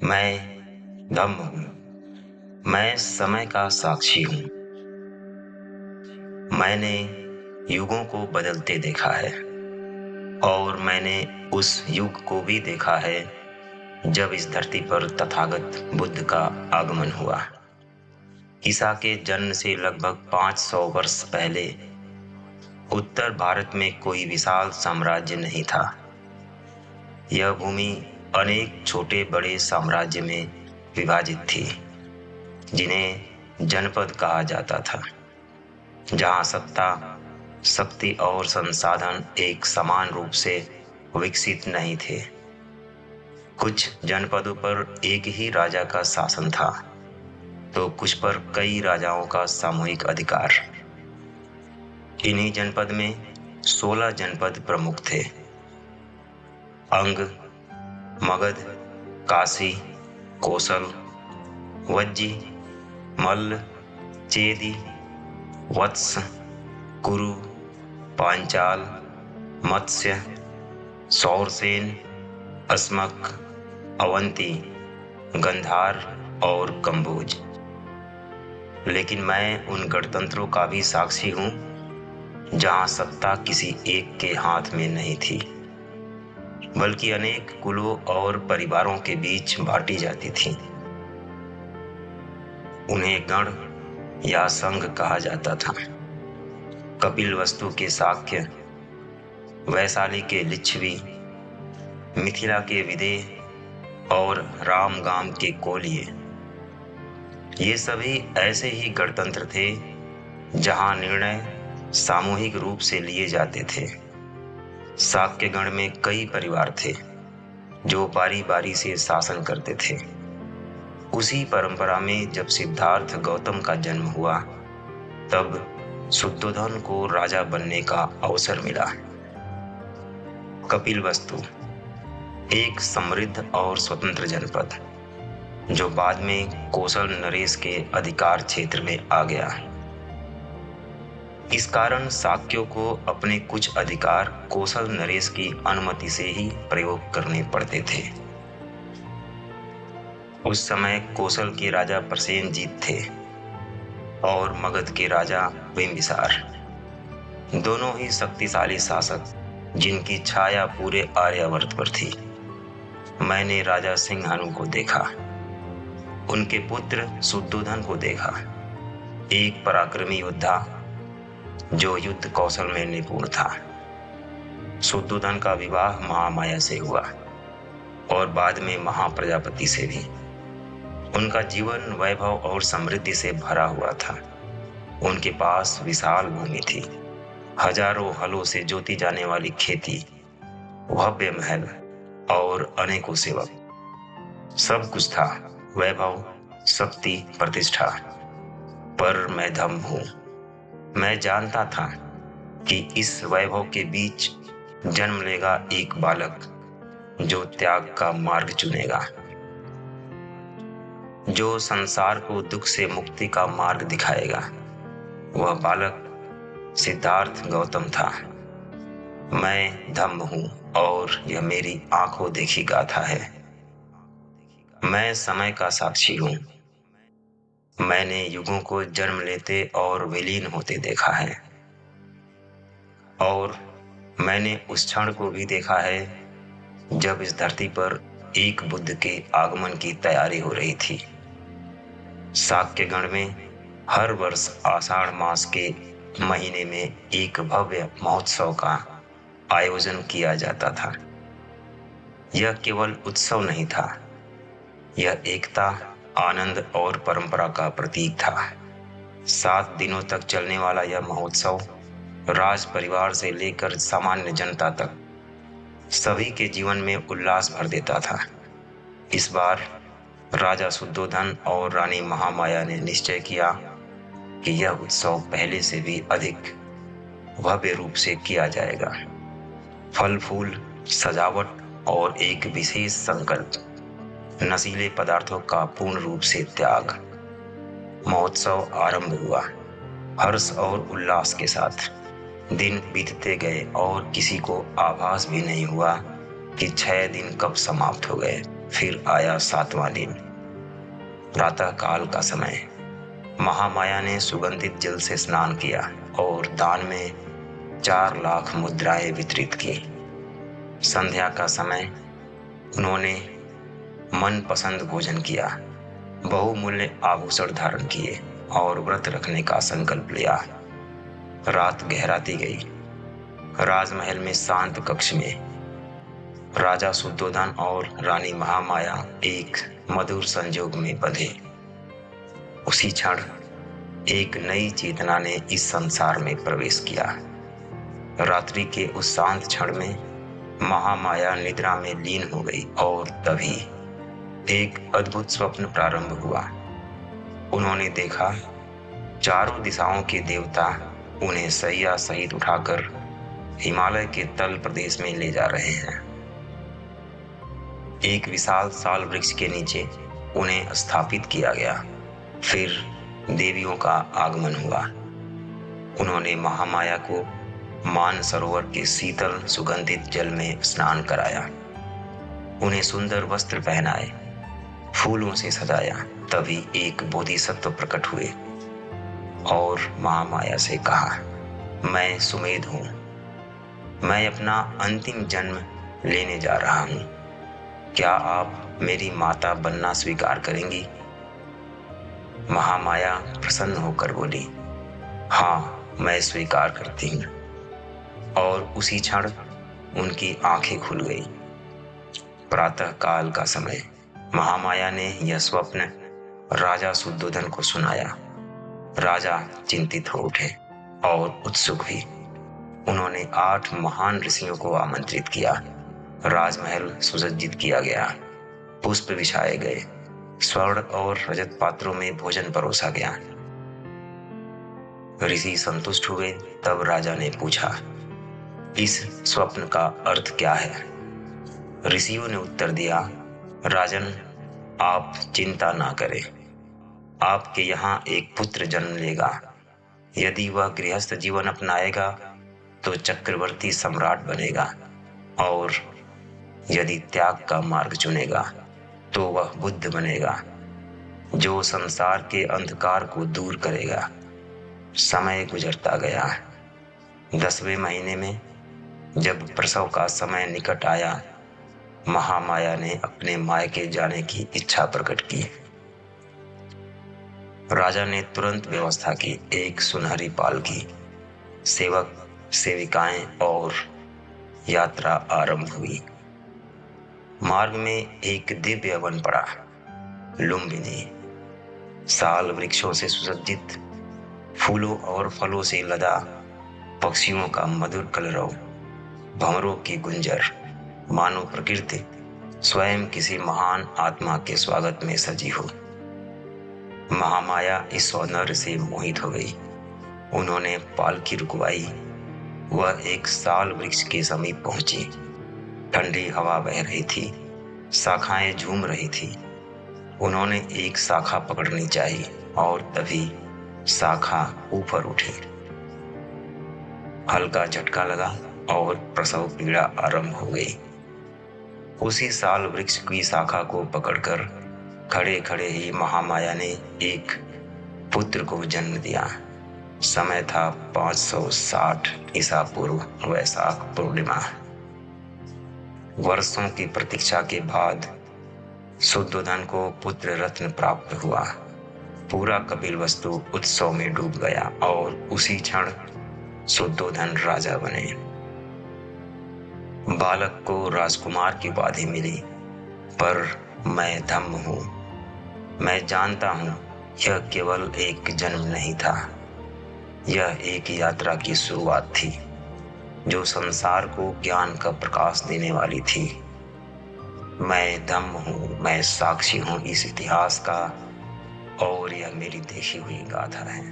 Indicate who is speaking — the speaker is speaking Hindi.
Speaker 1: मैं धम्म हूँ। मैं समय का साक्षी हूँ। मैंने युगों को बदलते देखा है और मैंने उस युग को भी देखा है जब इस धरती पर तथागत बुद्ध का आगमन हुआ। ईसा के जन्म से लगभग 500 वर्ष पहले उत्तर भारत में कोई विशाल साम्राज्य नहीं था। यह भूमि अनेक छोटे बड़े साम्राज्य में विभाजित थी, जिन्हें जनपद कहा जाता था, जहां सत्ता, शक्ति और संसाधन एक समान रूप से विकसित नहीं थे। कुछ जनपदों पर एक ही राजा का शासन था, तो कुछ पर कई राजाओं का सामूहिक अधिकार। इन्हीं जनपद में 16 जनपद प्रमुख थे: अंग, मगध, काशी, कोसल, वज्जी, मल्ल, चेदी, वत्स, कुरु, पांचाल, मत्स्य, सौरसेन, अस्मक, अवंती, गंधार और कंबोज। लेकिन मैं उन गणतंत्रों का भी साक्षी हूं जहां सत्ता किसी एक के हाथ में नहीं थी, बल्कि अनेक कुलों और परिवारों के बीच बांटी जाती थी। उन्हें गण या संघ कहा जाता था। कपिलवस्तु के शाक्य, वैशाली के लिच्छवी, मिथिला के विदेह और रामगाम के कोलिये, ये सभी ऐसे ही गणतंत्र थे जहां निर्णय सामूहिक रूप से लिए जाते थे। शाक्य गण में कई परिवार थे जो बारी बारी से शासन करते थे। उसी परंपरा में जब सिद्धार्थ गौतम का जन्म हुआ, तब शुद्धोधन को राजा बनने का अवसर मिला। कपिलवस्तु एक समृद्ध और स्वतंत्र जनपद, जो बाद में कोसल नरेश के अधिकार क्षेत्र में आ गया। इस कारण शाक्यों को अपने कुछ अधिकार कोसल नरेश की अनुमति से ही प्रयोग करने पड़ते थे। उस समय कोसल के राजा प्रसेनजीत थे और मगध के राजा बिंबिसार, दोनों ही शक्तिशाली शासक जिनकी छाया पूरे आर्यावर्त पर थी। मैंने राजा सिंहानु को देखा, उनके पुत्र शुद्धोधन को देखा, एक पराक्रमी योद्धा जो युद्ध कौशल में निपुण था। शुद्धोधन का विवाह महामाया से हुआ और बाद में महाप्रजापति से भी। उनका जीवन वैभव और समृद्धि से भरा हुआ था। उनके पास विशाल भूमि थी, हजारों हलों से जोती जाने वाली खेती, भव्य महल और अनेकों सेवक। सब कुछ था, वैभव, शक्ति, प्रतिष्ठा। पर मैं धम्म हूं। मैं जानता था कि इस वैभव के बीच जन्म लेगा एक बालक जो त्याग का मार्ग चुनेगा, जो संसार को दुख से मुक्ति का मार्ग दिखाएगा। वह बालक सिद्धार्थ गौतम था। मैं धम्म हूं और यह मेरी आंखों देखी गाथा है। मैं समय का साक्षी हूं। मैंने युगों को जन्म लेते और विलीन होते देखा है, और मैंने उस क्षण को भी देखा है जब इस धरती पर एक बुद्ध के आगमन की तैयारी हो रही थी। शाक्य गण में हर वर्ष आषाढ़ मास के महीने में एक भव्य महोत्सव का आयोजन किया जाता था। यह केवल उत्सव नहीं था, यह एकता, आनंद और परंपरा का प्रतीक था। 7 दिनों तक चलने वाला यह महोत्सव राज परिवार से लेकर सामान्य जनता तक सभी के जीवन में उल्लास भर देता था। इस बार राजा शुद्धोधन और रानी महामाया ने निश्चय किया कि यह उत्सव पहले से भी अधिक भव्य रूप से किया जाएगा। फल फूल, सजावट और एक विशेष संकल्प, नशीले पदार्थों का पूर्ण रूप से त्याग। महोत्सव आरंभ हुआ हर्ष और उल्लास के साथ। दिन बीतते गए और किसी को आभास भी नहीं हुआ कि 6 दिन कब समाप्त हो गए। फिर आया 7वां दिन। प्रातः काल का समय। महामाया ने सुगंधित जल से स्नान किया और दान में 4 लाख मुद्राएं वितरित की। संध्या का समय। उन्होंने मनपसंद भोजन किया, बहुमूल्य आभूषण धारण किए और व्रत रखने का संकल्प लिया। रात गहराती गई। राजमहल में शांत कक्ष में राजा शुद्धोधन और रानी महामाया एक मधुर संजोग में बंधे। उसी क्षण एक नई चेतना ने इस संसार में प्रवेश किया। रात्रि के उस शांत क्षण में महामाया निद्रा में लीन हो गई और तभी एक अद्भुत स्वप्न प्रारंभ हुआ। उन्होंने देखा, चारों दिशाओं के देवता उन्हें सैया सहित उठाकर हिमालय के तल प्रदेश में ले जा रहे हैं। एक विशाल साल वृक्ष के नीचे उन्हें स्थापित किया गया। फिर देवियों का आगमन हुआ। उन्होंने महामाया को मानसरोवर के शीतल सुगंधित जल में स्नान कराया, उन्हें सुंदर वस्त्र पहनाए, फूलों से सजाया। तभी एक बोधिसत्व प्रकट हुए और महामाया से कहा, मैं सुमेध हूं, मैं अपना अंतिम जन्म लेने जा रहा हूं। क्या आप मेरी माता बनना स्वीकार करेंगी? महामाया प्रसन्न होकर बोली, हाँ, मैं स्वीकार करती हूँ। और उसी क्षण उनकी आंखें खुल गई। प्रातः काल का समय। महामाया ने यह स्वप्न राजा शुद्धोधन को सुनाया। राजा चिंतित हो उठे और उत्सुक भी। उन्होंने 8 महान ऋषियों को आमंत्रित किया। राजमहल सुसज्जित किया गया, पुष्प बिछाए गए, स्वर्ण और रजत पात्रों में भोजन परोसा गया। ऋषि संतुष्ट हुए। तब राजा ने पूछा, इस स्वप्न का अर्थ क्या है? ऋषियों ने उत्तर दिया, राजन, आप चिंता ना करें, आपके यहाँ एक पुत्र जन्म लेगा। यदि वह गृहस्थ जीवन अपनाएगा तो चक्रवर्ती सम्राट बनेगा, और यदि त्याग का मार्ग चुनेगा तो वह बुद्ध बनेगा, जो संसार के अंधकार को दूर करेगा। समय गुजरता गया। 10वें महीने में जब प्रसव का समय निकट आया, महामाया ने अपने मायके जाने की इच्छा प्रकट की। राजा ने तुरंत व्यवस्था की। एक सुनहरी पालकी, सेवक, सेविकाएं और यात्रा आरंभ हुई। मार्ग में एक दिव्य वन पड़ा, लुम्बिनी। साल वृक्षों से सुसज्जित, फूलों और फलों से लदा, पक्षियों का मधुर कलरव, भंवरों की गुंजर, मानो प्रकृति स्वयं किसी महान आत्मा के स्वागत में सजी हो। महामाया इस सौंदर्य से मोहित हो गई। उन्होंने पालकी रुकवाई। वह एक साल वृक्ष के समीप पहुंची। ठंडी हवा बह रही थी, शाखाएं झूम रही थी। उन्होंने एक शाखा पकड़नी चाही और तभी शाखा ऊपर उठी। हल्का झटका लगा और प्रसव पीड़ा आरंभ हो गई। उसी साल वृक्ष की शाखा को पकड़कर खड़े खड़े ही महामाया ने एक पुत्र को जन्म दिया। समय था 560 ईसा पूर्व, वैशाख पूर्णिमा। वर्षों की प्रतीक्षा के बाद शुद्धोधन को पुत्र रत्न प्राप्त हुआ। पूरा कपिलवस्तु उत्सव में डूब गया और उसी क्षण शुद्धोधन राजा बने। बालक को राजकुमार की उपाधि मिली, पर मैं धम्म हूँ। मैं जानता हूँ यह केवल एक जन्म नहीं था, यह एक यात्रा की शुरुआत थी जो संसार को ज्ञान का प्रकाश देने वाली थी। मैं धम्म हूँ, मैं साक्षी हूँ इस इतिहास का, और यह मेरी देखी हुई गाथा है।